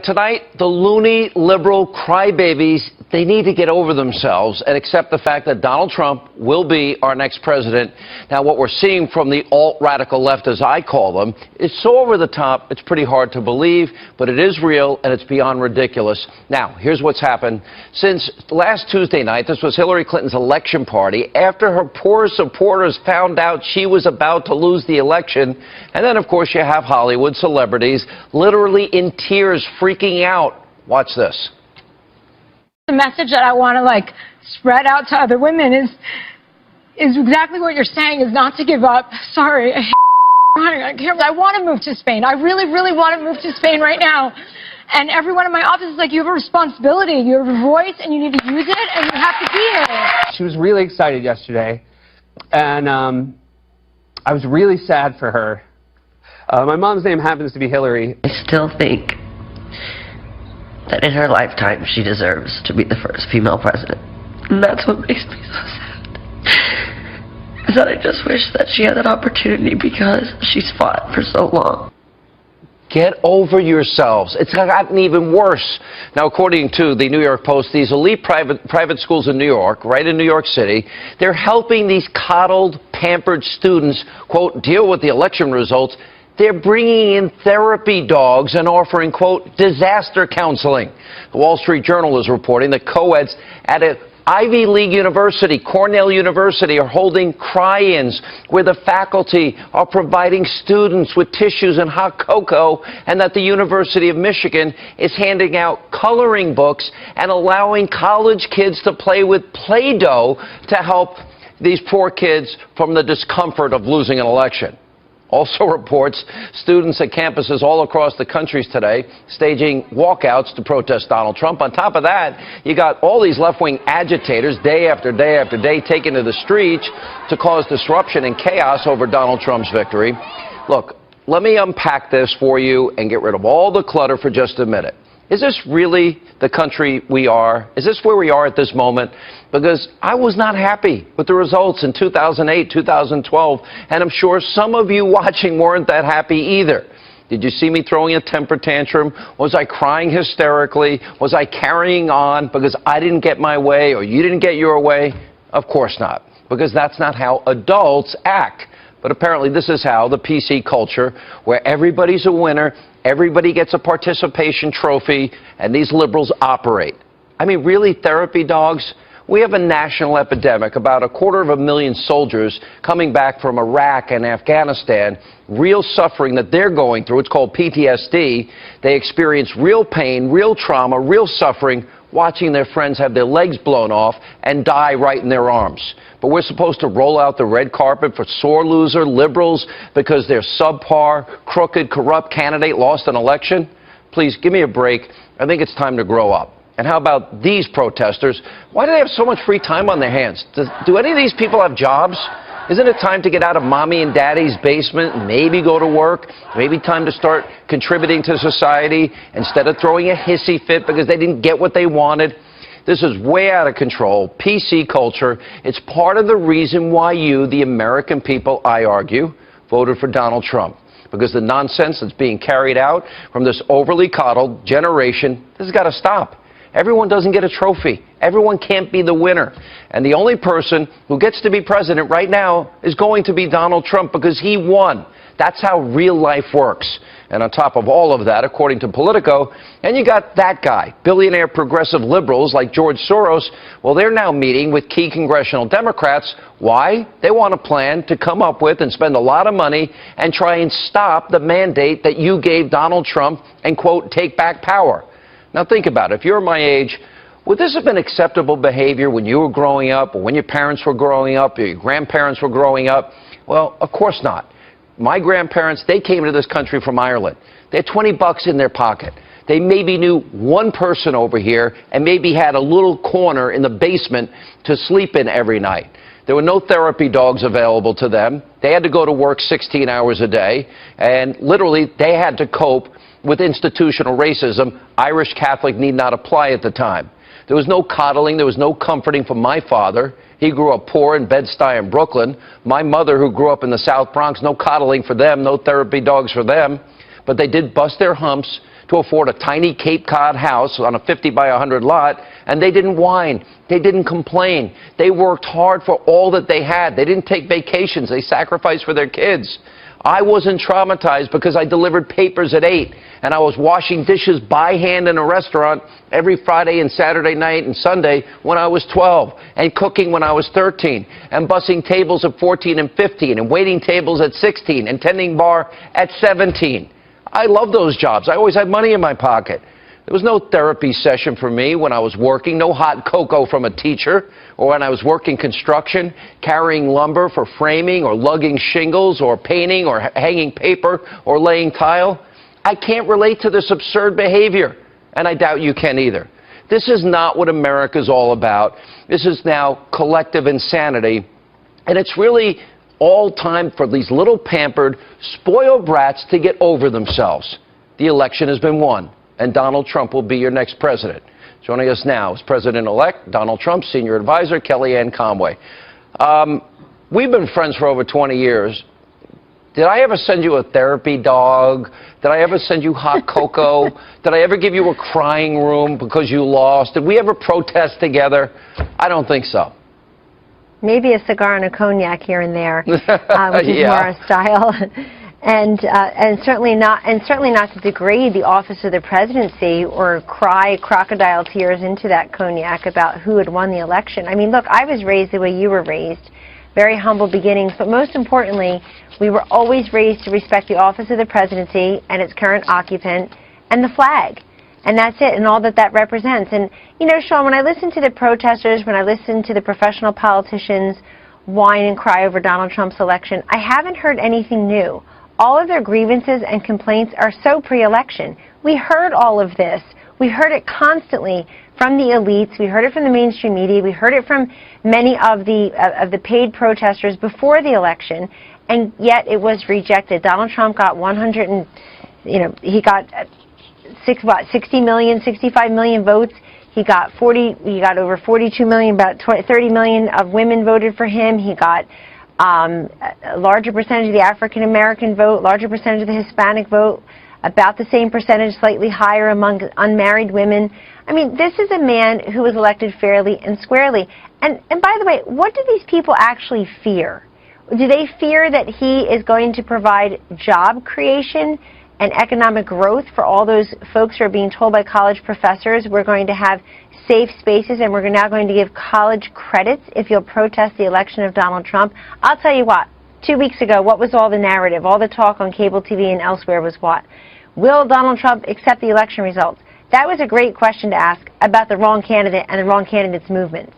tonight, the loony liberal crybabies, they need to get over themselves and accept the fact that Donald Trump will be our next president. Now, what we're seeing from the alt-radical left, as I call them, is so over the top, it's pretty hard to believe, but it is real and it's beyond ridiculous. Now, here's what's happened. Since last Tuesday night, this was Hillary Clinton's election party, after her poor supporters found out she was about to lose the election. And then, of course, you have Hollywood celebrities literally in tears, freaking out. Watch this. The message that I want to spread out to other women is exactly what you're saying, is not to give up. Sorry, I want to move to Spain. I really, really want to move to Spain right now. And everyone in my office is like, you have a responsibility, you have a voice, and you need to use it, and you have to be here. She was really excited yesterday, and I was really sad for her. My mom's name happens to be Hillary. I still think that in her lifetime she deserves to be the first female president. And that's what makes me so sad. Is that I just wish that she had that opportunity because she's fought for so long. Get over yourselves. It's gotten even worse. Now, according to the New York Post, these elite private schools in New York, right in New York City, they're helping these coddled, pampered students, quote, deal with the election results. They're bringing in therapy dogs and offering, quote, disaster counseling. The Wall Street Journal is reporting that co-eds at an Ivy League university, Cornell University, are holding cry-ins where the faculty are providing students with tissues and hot cocoa, and that the University of Michigan is handing out coloring books and allowing college kids to play with Play-Doh to help these poor kids from the discomfort of losing an election. Also reports students at campuses all across the country today staging walkouts to protest Donald Trump. On top of that, you got all these left-wing agitators day after day after day taking to the streets to cause disruption and chaos over Donald Trump's victory. Look, let me unpack this for you and get rid of all the clutter for just a minute. Is this really the country we are? Is this where we are at this moment? Because I was not happy with the results in 2008, 2012, and I'm sure some of you watching weren't that happy either. Did you see me throwing a temper tantrum? Was I crying hysterically? Was I carrying on because I didn't get my way or you didn't get your way? Of course not, because that's not how adults act. But apparently this is how the PC culture, where everybody's a winner, everybody gets a participation trophy, and these liberals operate. I mean, really, therapy dogs? We have a national epidemic, about 250,000 soldiers coming back from Iraq and Afghanistan, real suffering that they're going through. It's called PTSD. They experience real pain, real trauma, real suffering, watching their friends have their legs blown off and die right in their arms. But we're supposed to roll out the red carpet for sore loser liberals because their subpar, crooked, corrupt candidate lost an election? Please, give me a break. I think it's time to grow up. And how about these protesters? Why do they have so much free time on their hands? Do any of these people have jobs? Isn't it time to get out of mommy and daddy's basement and maybe go to work? Maybe time to start contributing to society instead of throwing a hissy fit because they didn't get what they wanted? This is way out of control. PC culture. It's part of the reason why you, the American people, I argue, voted for Donald Trump. Because the nonsense that's being carried out from this overly coddled generation, this has got to stop. Everyone doesn't get a trophy. Everyone can't be the winner. And the only person who gets to be president right now is going to be Donald Trump because he won. That's how real life works. And on top of all of that, according to Politico, and you got that guy, billionaire progressive liberals like George Soros, well, they're now meeting with key congressional Democrats. Why? They want a plan to come up with and spend a lot of money and try and stop the mandate that you gave Donald Trump and, quote, take back power. Now think about it. If you're my age, would this have been acceptable behavior when you were growing up or when your parents were growing up or your grandparents were growing up? Well, of course not. My grandparents, they came to this country from Ireland. They had 20 bucks in their pocket. They maybe knew one person over here and maybe had a little corner in the basement to sleep in every night. There were no therapy dogs available to them. They had to go to work 16 hours a day, and literally they had to cope with institutional racism. Irish Catholic need not apply at the time. There was no coddling, there was no comforting for my father. He grew up poor in Bed-Stuy in Brooklyn. My mother, who grew up in the South Bronx, no coddling for them, no therapy dogs for them. But they did bust their humps to afford a tiny Cape Cod house on a 50 by 100 lot, and they didn't whine. They didn't complain. They worked hard for all that they had. They didn't take vacations. They sacrificed for their kids. I wasn't traumatized because I delivered papers at 8, and I was washing dishes by hand in a restaurant every Friday and Saturday night and Sunday when I was 12, and cooking when I was 13, and bussing tables at 14 and 15, and waiting tables at 16, and tending bar at 17. I love those jobs. I always had money in my pocket. There was no therapy session for me when I was working, no hot cocoa from a teacher, or when I was working construction, carrying lumber for framing or lugging shingles or painting or hanging paper or laying tile. I can't relate to this absurd behavior, and I doubt you can either. This is not what America's all about. This is now collective insanity, and it's really all time for these little pampered, spoiled brats to get over themselves. The election has been won, and Donald Trump will be your next president. Joining us now is President-elect Donald Trump's senior advisor, Kellyanne Conway. We've been friends for over 20 years. Did I ever send you a therapy dog? Did I ever send you hot cocoa? Did I ever give you a crying room because you lost? Did we ever protest together? I don't think so. Maybe a cigar and a cognac here and there, which is more our style. And certainly not to degrade the office of the presidency or cry crocodile tears into that cognac about who had won the election. I mean, look, I was raised the way you were raised, very humble beginnings, but most importantly, we were always raised to respect the office of the presidency and its current occupant and the flag. And that's it, and all that that represents. And, you know, Sean, when I listen to the protesters, when I listen to the professional politicians whine and cry over Donald Trump's election, I haven't heard anything new. All of their grievances and complaints are so pre-election. We heard all of this. We heard it constantly from the elites. We heard it from the mainstream media. We heard it from many of the paid protesters before the election, and yet it was rejected. Donald Trump got he got 60 million, 65 million votes. He got over 42 million, about 30 million of women voted for him. He got a larger percentage of the African American vote, larger percentage of the Hispanic vote, about the same percentage, slightly higher among unmarried women. I mean, this is a man who was elected fairly and squarely. And by the way, what do these people actually fear? Do they fear that he is going to provide job creation and economic growth for all those folks who are being told by college professors we're going to have safe spaces and we're now going to give college credits if you'll protest the election of Donald Trump? I'll tell you what, 2 weeks ago, what was all the narrative, all the talk on cable TV and elsewhere was what? Will Donald Trump accept the election results? That was a great question to ask about the wrong candidate and the wrong candidate's movements.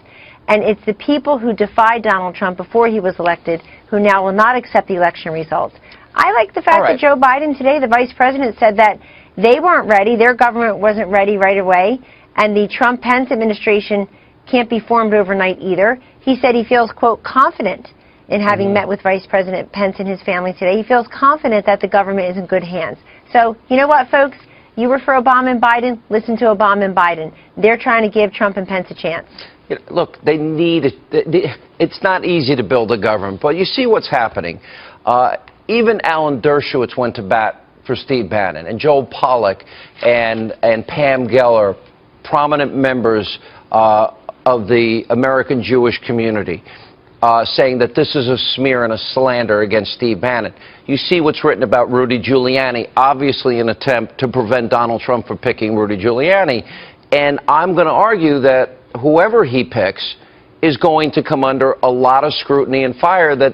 And it's the people who defied Donald Trump before he was elected who now will not accept the election results. I like the fact that Joe Biden today, the vice president, said that they weren't ready, their government wasn't ready right away, and the Trump-Pence administration can't be formed overnight either. He said he feels, quote, confident in having met with Vice President Pence and his family today. He feels confident that the government is in good hands. So, you know what, folks? You were for Obama and Biden, listen to Obama and Biden. They're trying to give Trump and Pence a chance. Look, they need it. It's not easy to build a government, but you see what's happening. Even Alan Dershowitz went to bat for Steve Bannon, and Joel Pollak and Pam Geller, prominent members of the American Jewish community, saying that this is a smear and a slander against Steve Bannon. You see what's written about Rudy Giuliani, obviously an attempt to prevent Donald Trump from picking Rudy Giuliani. And I'm going to argue that whoever he picks is going to come under a lot of scrutiny and fire that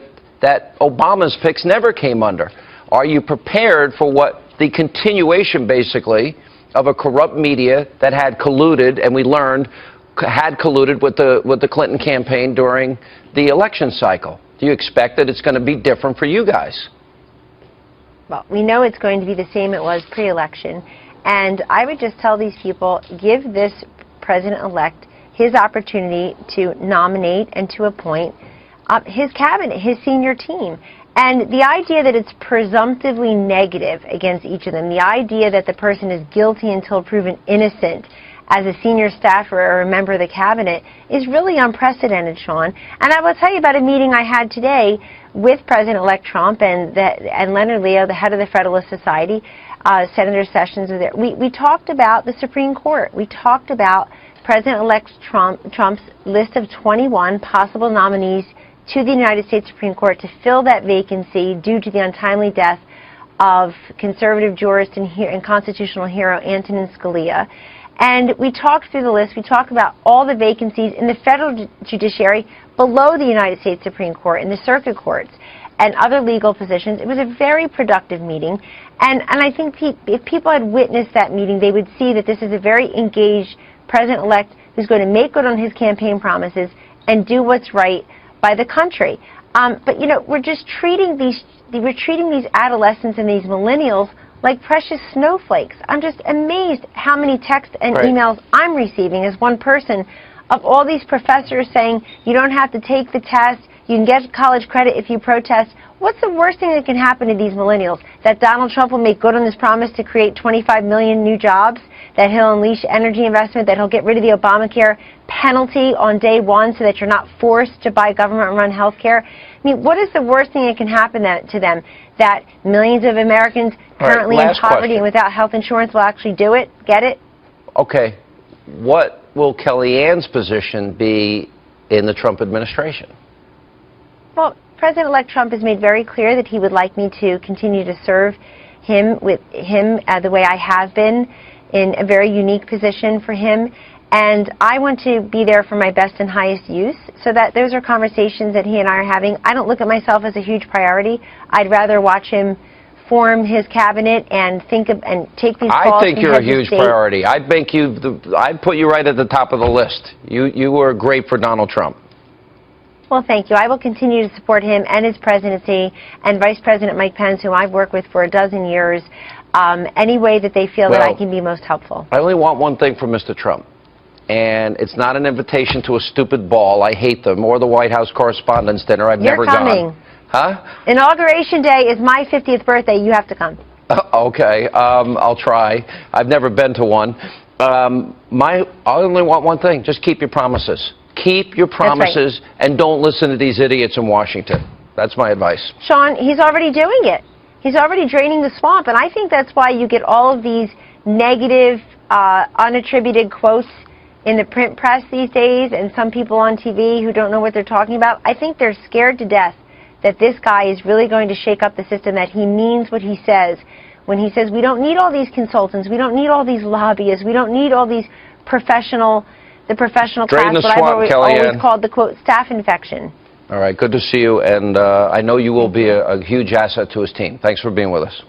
Obama's picks never came under. Are you prepared for what the continuation, basically, of a corrupt media that had colluded, and we learned had colluded with the Clinton campaign during the election cycle? Do you expect that it's going to be different for you guys? Well, we know it's going to be the same it was pre-election. And I would just tell these people, give this president-elect his opportunity to nominate and to appoint his cabinet, his senior team. And the idea that it's presumptively negative against each of them, the idea that the person is guilty until proven innocent as a senior staffer or a member of the cabinet is really unprecedented, Sean. And I will tell you about a meeting I had today with President-elect Trump and Leonard Leo, the head of the Federalist Society. Senator Sessions was there. We talked about the Supreme Court. We talked about President-elect Trump's list of 21 possible nominees to the United States Supreme Court to fill that vacancy due to the untimely death of conservative jurist and constitutional hero Antonin Scalia. And we talked through the list. We talked about all the vacancies in the federal judiciary below the United States Supreme Court, in the circuit courts, and other legal positions. It was a very productive meeting. And I think if people had witnessed that meeting, they would see that this is a very engaged president-elect who's going to make good on his campaign promises and do what's right by the country. But, you know, we're treating these adolescents and these millennials like precious snowflakes. I'm just amazed how many texts and emails I'm receiving as one person of all these professors saying you don't have to take the test, you can get college credit if you protest. What's the worst thing that can happen to these millennials? That Donald Trump will make good on his promise to create 25 million new jobs, that he'll unleash energy investment, that he'll get rid of the Obamacare penalty on day one so that you're not forced to buy government-run health care. I mean, what is the worst thing that can happen to them? That millions of Americans currently in poverty and without health insurance will actually do it? Get it? Okay. What will Kellyanne's position be in the Trump administration? Well, President-elect Trump has made very clear that he would like me to continue to serve him the way I have been, in a very unique position for him. And I want to be there for my best and highest use, so that those are conversations that he and I are having. I don't look at myself as a huge priority. I'd rather watch him form his cabinet and take these calls. I think you're a huge priority. I'd put you right at the top of the list. You were great for Donald Trump. Well, thank you. I will continue to support him and his presidency, and Vice President Mike Pence, whom I've worked with for a dozen years, any way that they feel that I can be most helpful. I only want one thing from Mr. Trump, and it's not an invitation to a stupid ball. I hate them, or the White House Correspondents' Dinner. I've never gone. You're coming. Huh? Inauguration Day is my 50th birthday. You have to come. Okay. I'll try. I've never been to one. I only want one thing. Just keep your promises. Keep your promises, and don't listen to these idiots in Washington. That's my advice. Sean, he's already doing it. He's already draining the swamp, and I think that's why you get all of these negative, unattributed quotes in the print press these days, and some people on TV who don't know what they're talking about. I think they're scared to death that this guy is really going to shake up the system, that he means what he says when he says we don't need all these consultants, we don't need all these lobbyists, we don't need all these professional class, what I've always called the, quote, staph infection. All right, good to see you, and I know you will be a huge asset to his team. Thanks for being with us.